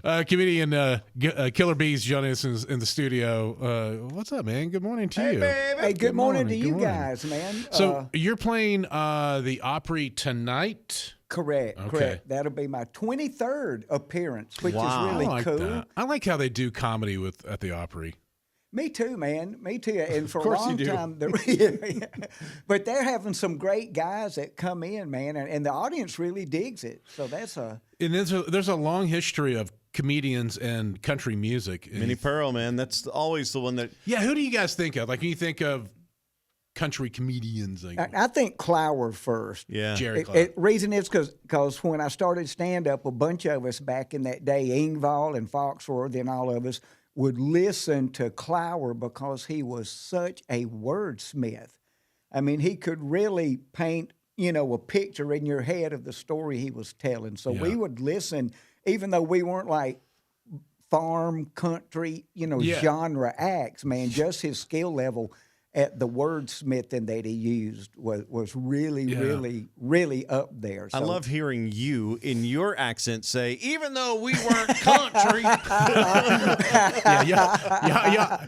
Comedian Killer Beaz joining us in the studio. What's up, man? Good morning to you. Baby. Hey, good morning to you guys, man. So you're playing the Opry tonight? Correct, Okay. correct. That'll be my 23rd appearance, which is really I like cool. that. I like how they do comedy at the Opry. Me too, man. Me too. And for Of a course long you do. time, but they're having some great guys that come in, man, and the audience really digs it. So that's a. And there's a long history of comedians and country music. Minnie Pearl, man, that's always the one that. Yeah, who do you guys think of? Like when you think of country comedians, like I think Clower first. Yeah. Jerry Clower. Reason is because when I started stand up, a bunch of us back in that day, Ingvall and Foxworth and all of us, would listen to Clower because he was such a wordsmith. I mean, he could really paint, a picture in your head of the story he was telling. So we would listen, even though we weren't like farm, country, genre acts, man, just his skill level at the wordsmithing that he used was really, really, really up there. So, I love hearing you in your accent say, even though we weren't country. yeah.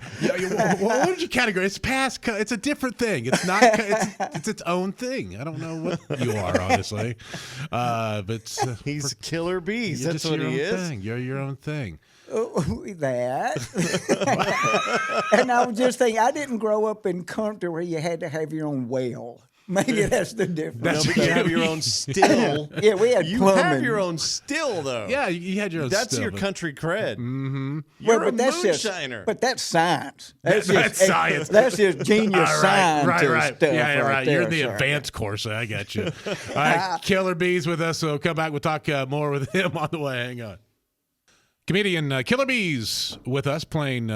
What would you categorize? It's past. It's a different thing. It's not. It's its own thing. I don't know what you are, honestly. But He's Killer Beaz. you're That's just what your he own is. thing. You're your own thing. that. And I was just thinking, I didn't grow up in country where you had to have your own well. Maybe that's the difference. No, but you have your own still. Yeah, we had You plumbing. have your own still, though. Yeah, you had your own. That's still, your but- country cred. Mm-hmm. You're Well, a but that's moonshiner. but that's science. That's science. That's just genius scientist Right. stuff. Yeah, right. There, You're in the sir. advanced course. I got you. All right, Killer Beaz with us. So come back. We'll talk more with him on the way. Hang on. Comedian Killer Beaz with us playing.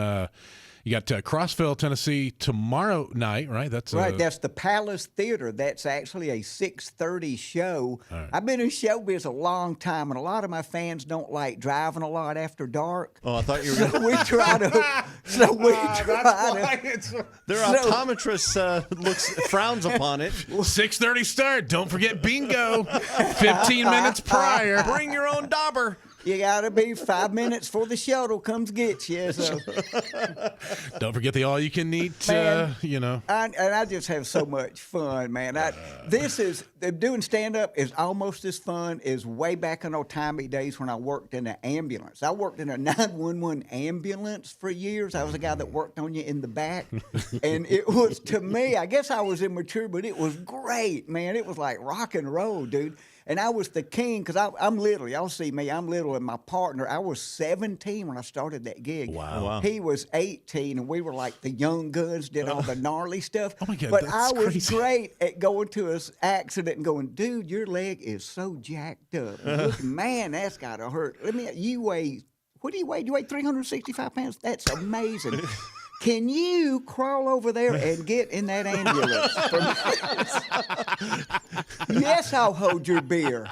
You got Crossville, Tennessee tomorrow night, right? That's Right, that's the Palace Theater. That's actually a 6:30 show. Right. I've been in showbiz a long time, and a lot of my fans don't like driving a lot after dark. Oh, I thought you were So going we try to. Their optometrist frowns upon it. 6:30 start. Don't forget bingo. 15 minutes prior. Bring your own dauber. You gotta be 5 minutes before the shuttle comes get you. So, Don't forget the all-you-can-eat. Man. I I just have so much fun, man. Doing stand up is almost as fun as way back in old timey days when I worked in an ambulance. I worked in a 911 ambulance for years. I was a guy that worked on you in the back, and it was, to me, I guess I was immature, but it was great, man. It was like rock and roll, dude. And I was the king because I'm little. Y'all see me. I'm little. And my partner, I was 17 when I started that gig. Wow. He was 18, and we were like the young guns, did all the gnarly stuff. Oh, my God, But that's I was crazy. great at going to an accident and going, dude, your leg is so jacked up. Look, man, that's got to hurt. You weigh, what do you weigh? You weigh 365 pounds? That's amazing. Can you crawl over there and get in that ambulance for me? Yes, I'll hold your beer.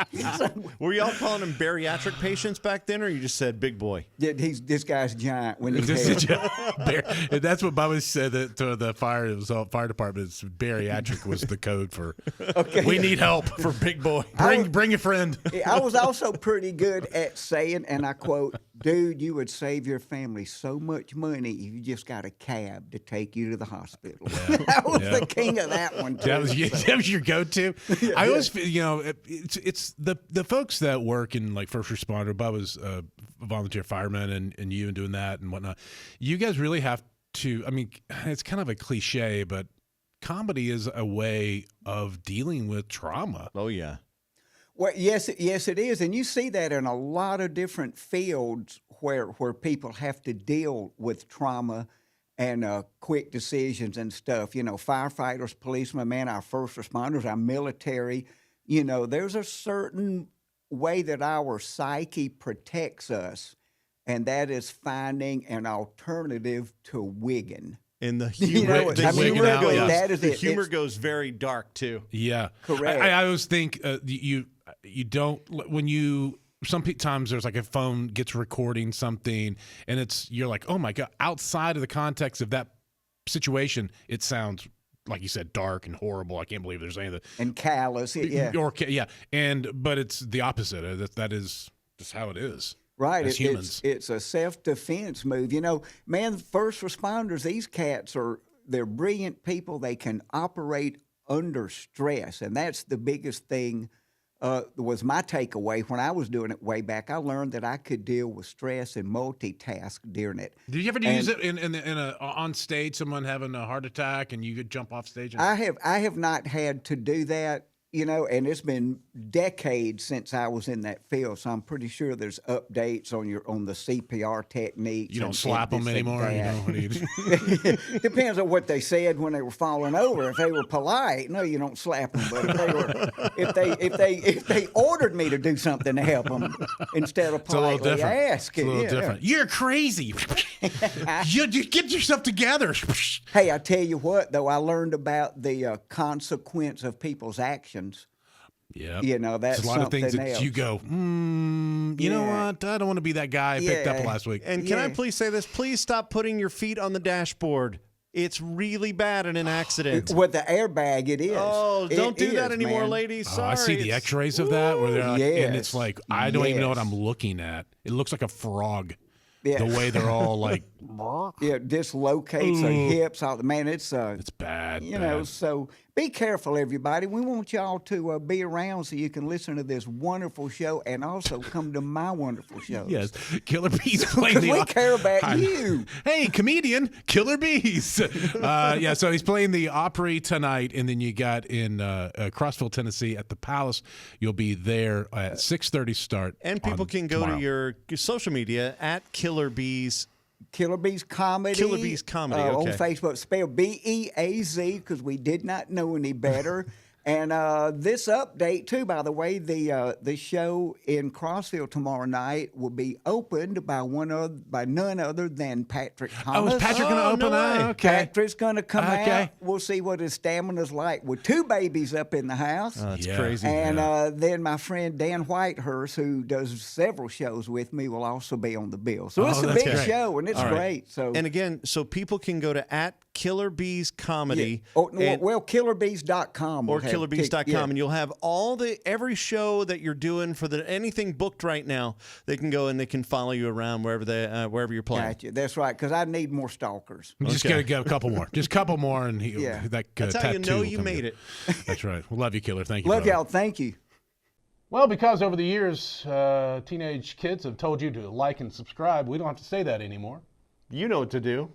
Were y'all calling them beriatric patients back then, or you just said big boy? This guy's giant when he's That's what Bubba said that to the fire. It was all fire department. Bariatric was the code for. Okay. We need help for big boy. Bring a friend. I was also pretty good at saying, and I quote, dude, you would save your family so much money if you just got a cab to take you to the hospital. I was the king of that one, too. That was your go-to. I always feel, it's the folks that work in like first responder. Bubba's a volunteer fireman, and you and doing that and whatnot. You guys really have to. I mean, it's kind of a cliche, but comedy is a way of dealing with trauma. Oh yeah. Well, yes, it is, and you see that in a lot of different fields where people have to deal with trauma and quick decisions and stuff. Firefighters, policemen, man, our first responders, our military. There's a certain way that our psyche protects us, and that is finding an alternative to wigging. And the humor, the humor goes very dark too. Yeah, correct. I always think you don't when you. Sometimes there's like a phone gets recording something, and you're like, oh my God, outside of the context of that situation, it sounds like you said dark and horrible. I can't believe there's anything and callous, yeah, but it's the opposite. That is just how it is. Right. as humans. It's a self-defense move. You know, man, first responders, these cats they're brilliant people. They can operate under stress, and that's the biggest thing. Was my takeaway when I was doing it way back. I learned that I could deal with stress and multitask during it. Did you ever use it on stage? Someone having a heart attack, and you could jump off stage. I have not had to do that. You know, and it's been decades since I was in that field, so I'm pretty sure there's updates on the CPR techniques. You don't slap them anymore. You know what do you Depends on what they said when they were falling over. If they were polite, no, you don't slap them. But if they ordered me to do something to help them instead of politely asking, it's a little different. You're crazy. you get yourself together. Hey, I tell you what, though, I learned about the consequence of people's actions. Yeah, you know, that's a lot of things that else. you go. You know what? I don't want to be that guy I picked up last week. And can I please say this? Please stop putting your feet on the dashboard. It's really bad in an accident. With the airbag, it is. Oh, don't do that anymore, man. ladies. Oh, Sorry. I see the X-rays of that where they're like, and it's like I don't even know what I'm looking at. It looks like a frog. Yeah. The way they're all like, dislocates their hips. Man, it's bad. You know, so be careful, everybody. We want y'all to be around so you can listen to this wonderful show and also come to my wonderful shows. Yes, Killer Beaz playing we care about you. Hey, comedian, Killer Beaz. Yeah, so he's playing the Opry tonight, and then you got in Crossville, Tennessee at the Palace. You'll be there at 6:30 start. And people can go to your social media at Killer Beaz. Killer Beaz Comedy. Killer Beaz Comedy, okay. On Facebook, spelled B-E-A-Z, because we did not know any better. And this update, too, by the way, the show in Crossville tomorrow night will be opened by none other than Patrick Thomas. Oh, is Patrick going to open up? Okay. Patrick's going to come out. We'll see what his stamina's like with 2 babies up in the house. Oh, that's crazy. And then my friend Dan Whitehurst, who does several shows with me, will also be on the bill. So it's a big show, and it's great. So and again, so people can go to at Killer Beaz Comedy. Yeah. KillerBeaz.com. Or KillerBeaz.com, and you'll have every show that you're doing for anything booked right now. They can go and they can follow you around wherever you're playing. Gotcha. That's right, because I need more stalkers. I'm just gonna get a couple more, just a couple more, and that's how you know you made it. That's right. We love you, Killer. Thank you. Love y'all. Thank you. Well, because over the years, teenage kids have told you to like and subscribe, we don't have to say that anymore. You know what to do.